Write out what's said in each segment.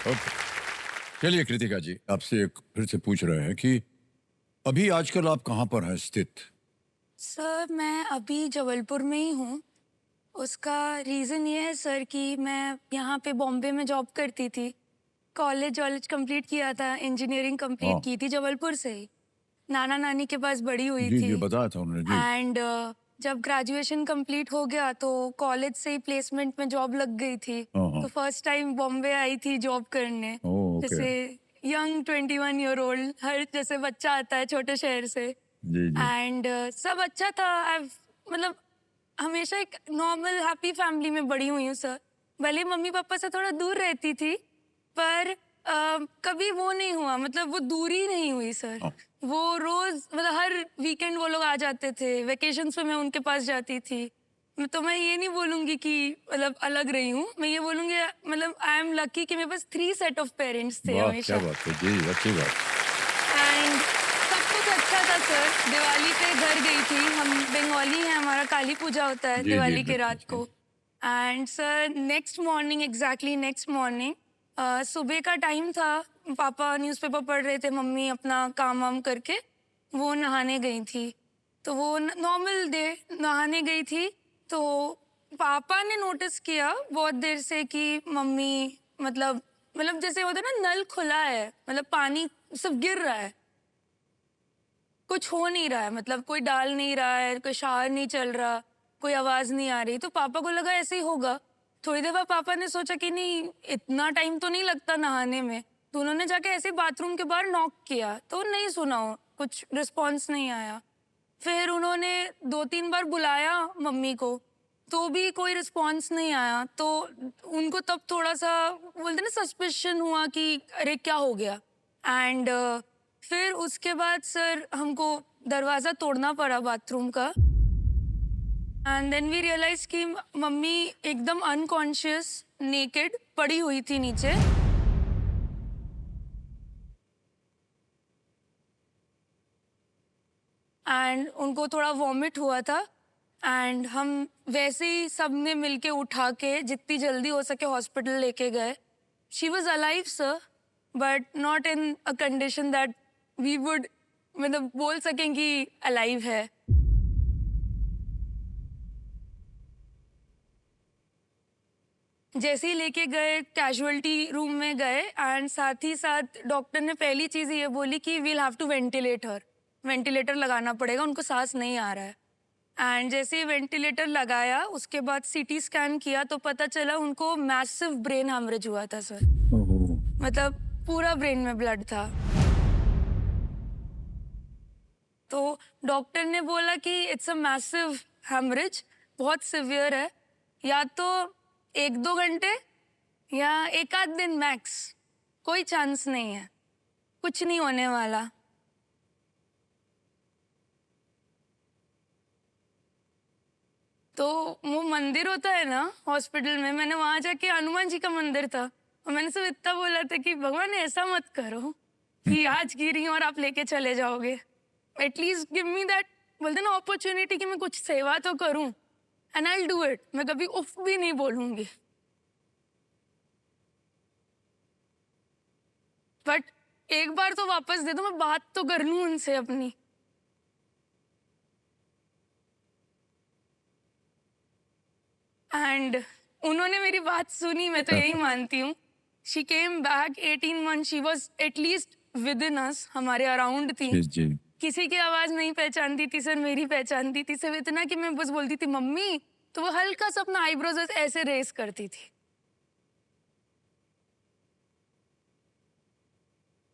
Okay. चलिए कृतिका जी, आपसे एक फिर से पूछ रहे हैं कि अभी आजकल आप कहाँ पर हैं स्थित? सर मैं अभी जबलपुर में ही हूँ। उसका रीज़न ये है सर कि मैं यहाँ पे बॉम्बे में जॉब करती थी। कॉलेज-वॉलेज कंप्लीट किया था, इंजीनियरिंग कंप्लीट हाँ। की थी जबलपुर से ही। नाना-नानी के पास बड़ी हुई जी, थी जी, बताया था उन्होंने, जी। एंड जब ग्रेजुएशन कंप्लीट हो गया तो कॉलेज से ही प्लेसमेंट में जॉब लग गई थी। हाँ, तो हाँ। फर्स्ट टाइम बॉम्बे आई थी जॉब करने। ओह! ओके। जैसे यंग 21 ईयर ओल्ड हर जैसे बच्चा आता है छोटे शहर से। जी, जी। एंड सब अच्छा था। मतलब हमेशा एक नॉर्मल हैप्पी फैमिली में बड़ी हुई हूँ सर। भले मम्मी पापा से थोड़ा दूर रहती थी पर कभी वो नहीं हुआ, मतलब वो दूरी नहीं हुई सर। हाँ। वो रोज मतलब हर वीकेंड वो लोग आ जाते थे, वेकेशंस पे मैं उनके पास जाती थी। तो मैं ये नहीं बोलूंगी कि मतलब अलग रही हूँ, मैं ये बोलूंगी मतलब आई एम लकी कि मेरे पास 3 सेट ऑफ पेरेंट्स थे वाह! क्या हमेशा। बात है। जी, अच्छी बात। एंड सब कुछ अच्छा था सर। दिवाली पे घर गई थी, हम बंगाली हैं, हमारा काली पूजा होता है जी, जी, दिवाली के बिल्कुल रात सही। को। And sir next morning exactly next morning सुबह का टाइम था। पापा न्यूज़पेपर पढ़ रहे थे, मम्मी अपना काम वाम करके वो नहाने गई थी। तो वो नॉर्मल डे नहाने गई थी। तो पापा ने नोटिस किया बहुत देर से कि मम्मी मतलब जैसे होता है ना, नल खुला है, मतलब पानी सब गिर रहा है, कुछ हो नहीं रहा है, मतलब कोई डाल नहीं रहा है, कोई शावर नहीं चल रहा, कोई आवाज नहीं आ रही। तो पापा को लगा ऐसे ही होगा। थोड़ी देर बाद पापा ने सोचा कि नहीं, इतना टाइम तो नहीं लगता नहाने में। तो उन्होंने जाके ऐसे बाथरूम के बाहर नॉक किया तो नहीं सुना, कुछ रिस्पॉन्स नहीं आया। फिर उन्होंने 2-3 बार बुलाया मम्मी को, तो भी कोई रिस्पॉन्स नहीं आया। तो उनको तब थोड़ा सा बोलते ना सस्पिशन हुआ कि अरे क्या हो गया। एंड फिर उसके बाद सर हमको दरवाज़ा तोड़ना पड़ा बाथरूम का। एंड देन वी रियलाइज कि मम्मी एकदम अनकॉन्शियस नेकेड पड़ी हुई थी नीचे। एंड उनको थोड़ा वॉमिट हुआ था। एंड हम वैसे ही सबने मिलके उठा के जितनी जल्दी हो सके हॉस्पिटल लेके गए। She was alive sir, but not in a condition that we would मतलब बोल सकें कि अलाइव है। जैसे ही लेके गए कैजुअल्टी रूम में गए एंड साथ ही साथ डॉक्टर ने पहली चीज़ ये बोली कि we'll have to ventilate her, ventilator लगाना पड़ेगा, उनको सांस नहीं आ रहा है। एंड जैसे ही वेंटिलेटर लगाया उसके बाद सीटी स्कैन किया तो पता चला उनको मैसिव ब्रेन हैमरेज हुआ था सर। ओहो! मतलब पूरा ब्रेन में ब्लड था। तो डॉक्टर ने बोला कि इट्स अ मैसिव हैमरेज, बहुत सिवियर है, या तो 1-2 घंटे या एक आध दिन मैक्स, कोई चांस नहीं है, कुछ नहीं होने वाला। तो वो मंदिर होता है ना हॉस्पिटल में, मैंने वहां जाके, हनुमान जी का मंदिर था, और मैंने सिर्फ इतना बोला था कि भगवान ऐसा मत करो कि आज गिरी और आप लेके चले जाओगे। एटलीस्ट गिव मी दैट, बोलते ना, अपॉर्चुनिटी कि मैं कुछ सेवा तो करूं। And I will do it, मैं कभी उफ भी नहीं बोलूंगी। बट एक बार तो वापस दे दो, मैं बात तो कर लूं उनसे अपनी। एंड उन्होंने मेरी बात सुनी, मैं तो यही मानती हूँ। She came back 18 month, she was at least within us, हमारे अराउंड थी। जी, जी। किसी की आवाज नहीं पहचानती थी सर, मेरी पहचानती थी। सिर्फ इतना कि मैं बस बोलती थी मम्मी, तो वो हल्का सा अपना आईब्रोज ऐसे रेस करती थी।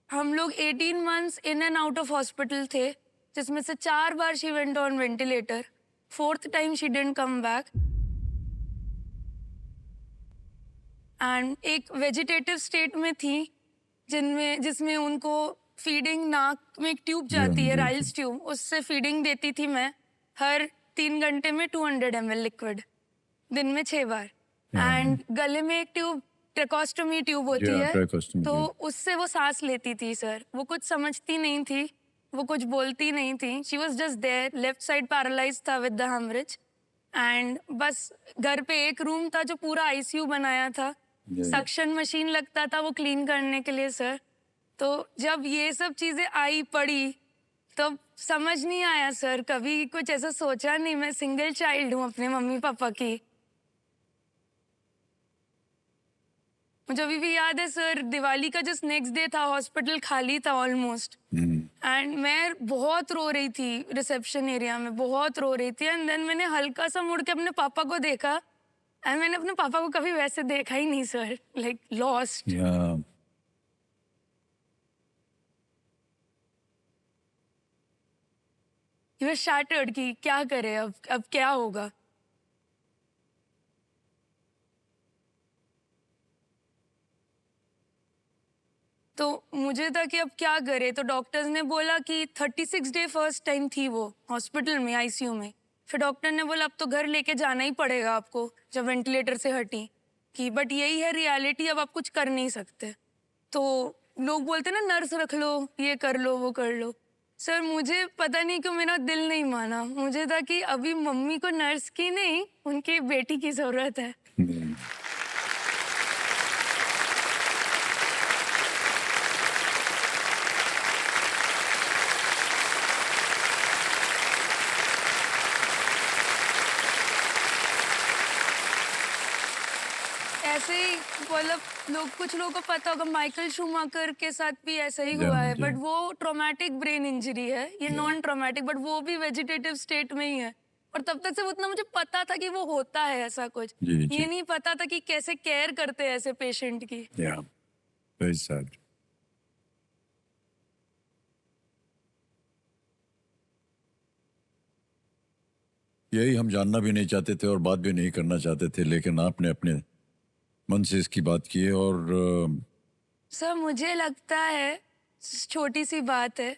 हम लोग 18 months in and out of hospital थे, जिसमें से 4 बार she went on ventilator. Fourth time she didn't come back. And एक वेजिटेटिव स्टेट में थी, जिनमें जिसमें उनको फीडिंग, नाक में एक ट्यूब जी हाँ, जाती है, जी, जी। राइल्स ट्यूब, उससे फीडिंग देती थी मैं। हर 3 घंटे में 200 ml लिक्विड, दिन में 6 बार। हाँ, एंड गले में एक ट्यूब, ट्रेकोस्टोमी ट्यूब जी होती हाँ, है, ट्राइकोस्टमी तो जी। उससे वो सांस लेती थी सर। वो कुछ समझती नहीं थी, वो कुछ बोलती नहीं थी, she was just there. Left side paralyse था विद द हेमरेज। एंड बस घर पे एक रूम था जो पूरा आईसीयू बनाया था, Yeah. सक्शन मशीन लगता था वो क्लीन करने के लिए सर। तो जब ये सब चीजें आई पड़ी तब समझ नहीं आया सर, कभी कुछ ऐसा सोचा नहीं। मैं सिंगल चाइल्ड हूँ अपने मम्मी पापा की। मुझे अभी भी याद है सर, दिवाली का जस्ट नेक्स्ट डे था, हॉस्पिटल खाली था ऑलमोस्ट। एंड मैं बहुत रो रही थी रिसेप्शन एरिया में, बहुत रो रही थी। एंड देन मैंने हल्का सा मुड़ के अपने पापा को देखा एंड मैंने अपने पापा को कभी वैसे देखा ही नहीं sir, like lost. Yeah. You were shattered कि क्या करे, अब क्या होगा। तो मुझे था कि अब क्या करे। तो डॉक्टर्स ने बोला कि 36 डे फर्स्ट टाइम थी वो हॉस्पिटल में, आईसीयू में। फिर डॉक्टर ने बोला अब तो घर लेके जाना ही पड़ेगा आपको, जब वेंटिलेटर से हटी, कि बट यही है रियलिटी, अब आप कुछ कर नहीं सकते। तो लोग बोलते ना नर्स रख लो, ये कर लो, वो कर लो। सर मुझे पता नहीं क्यों मेरा दिल नहीं माना। मुझे था कि अभी मम्मी को नर्स की नहीं, उनकी बेटी की जरूरत है। Hmm. ऐसे ही मतलब कुछ लोगों को पता होगा, माइकल शूमाकर के साथ भी ऐसा ही हुआ है। जी। बट वो ट्रॉमेटिक ब्रेन इंजरी है, ये नॉन ट्रॉमेटिक, बट वो भी वेजिटेटिव स्टेट में ही है। और तब तक से उतना मुझे पता था कि वो होता है ऐसा कुछ, जी, ये जी। नहीं पता था कि कैसे केयर करते हैं ऐसे पेशेंट की। Yeah. Very sad. यही हम जानना भी नहीं चाहते थे और बात भी नहीं करना चाहते थे, लेकिन आपने अपने मन से इसकी बात की है। और सर मुझे लगता है, छोटी सी बात है,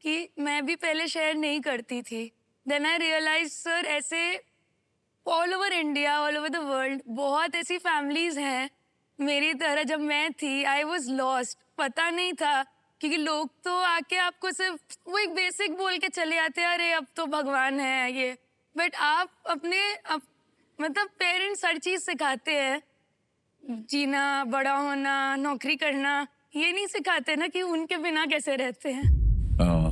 कि मैं भी पहले शेयर नहीं करती थी। देन आई रियलाइज सर, ऐसे all over India, all over the world बहुत ऐसी फैमिलीज हैं मेरी तरह। जब मैं थी आई वॉज लॉस्ट, पता नहीं था। क्योंकि लोग तो आके आपको सिर्फ वो एक बेसिक बोल के चले आते हैं, अरे अब तो भगवान है ये। बट आप मतलब पेरेंट्स हर चीज सिखाते हैं, जीना, बड़ा होना, नौकरी करना। ये नहीं सिखाते ना कि उनके बिना कैसे रहते हैं। हाँ,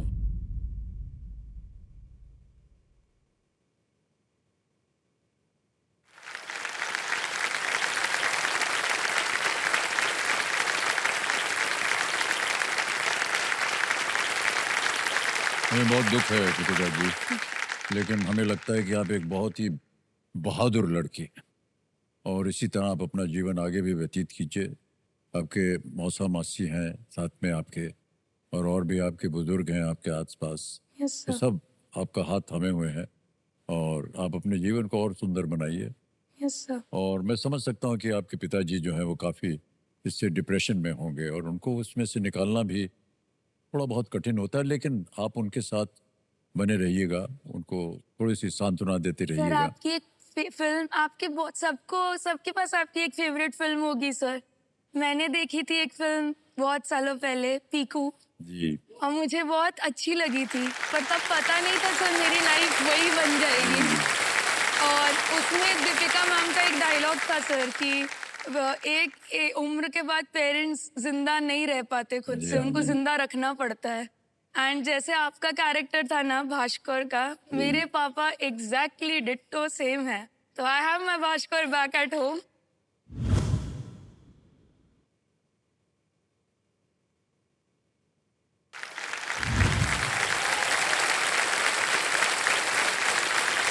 हमें बहुत दुख है कृतिका जी, लेकिन हमें लगता है कि आप एक बहुत ही बहादुर लड़की हैं और इसी तरह आप अपना जीवन आगे भी व्यतीत कीजिए। आपके मौसा मासी हैं साथ में आपके, और भी आपके बुजुर्ग हैं आपके आसपास। यस वो सर। सब आपका हाथ थामे हुए हैं और आप अपने जीवन को और सुंदर बनाइए। Yes sir. और मैं समझ सकता हूँ कि आपके पिताजी जो हैं वो काफ़ी इससे डिप्रेशन में होंगे और उनको उसमें से निकालना भी थोड़ा बहुत कठिन होता है, लेकिन आप उनके साथ बने रहिएगा, उनको थोड़ी सी सांत्वना देते सर रहिएगा। आपकी एक फिल्म, आपके बहुत सबके पास आपकी एक फेवरेट फिल्म होगी सर। मैंने देखी थी एक फिल्म बहुत सालों पहले, पीकू, जी। और मुझे बहुत अच्छी लगी थी। पर तब पता नहीं था सर मेरी लाइफ वही बन जाएगी। और उसमें दीपिका मैम का एक डायलॉग था सर कि उम्र के बाद पेरेंट्स जिंदा नहीं रह पाते खुद जी से, हाँ, उनको जी। जिंदा रखना पड़ता है। एंड जैसे आपका कैरेक्टर था ना भास्कर का, मेरे पापा एग्जैक्टली डिट्टो सेम है। तो I have my Bhaskar back at home.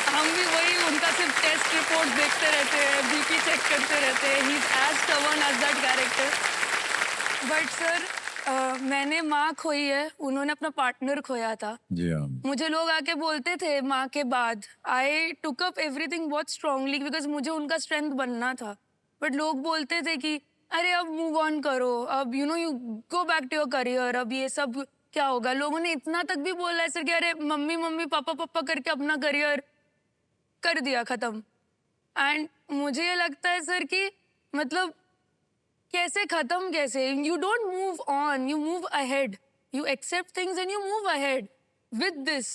हम भी वही, उनका सिर्फ टेस्ट रिपोर्ट देखते रहते हैं, बीपी चेक करते रहते हैं। He is as stubborn as that character. But sir मैंने माँ खोई है, उन्होंने अपना पार्टनर खोया था। जी हाँ। मुझे लोग आके बोलते थे माँ के बाद, आई टुक अप एवरीथिंग बहुत स्ट्रांगली बिकॉज मुझे उनका स्ट्रेंथ बनना था। बट लोग बोलते थे कि अरे अब मूव ऑन करो, अब you go back to your career, अब ये सब क्या होगा। लोगों ने इतना तक भी बोला है सर कि अरे मम्मी मम्मी पापा पापा करके अपना करियर कर दिया खत्म। एंड मुझे ये लगता है सर कि मतलब कैसे खत्म, कैसे, you don't move on, you move ahead, you accept things and you move ahead with this.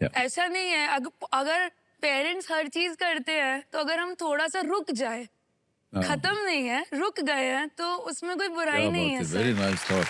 Yeah. ऐसा नहीं है, अगर पेरेंट्स हर चीज करते हैं तो अगर हम थोड़ा सा रुक जाए हाँ। खत्म नहीं है, रुक गए हैं, तो उसमें कोई बुराई क्या नहीं बात है है, वेरी सर। Nice thought.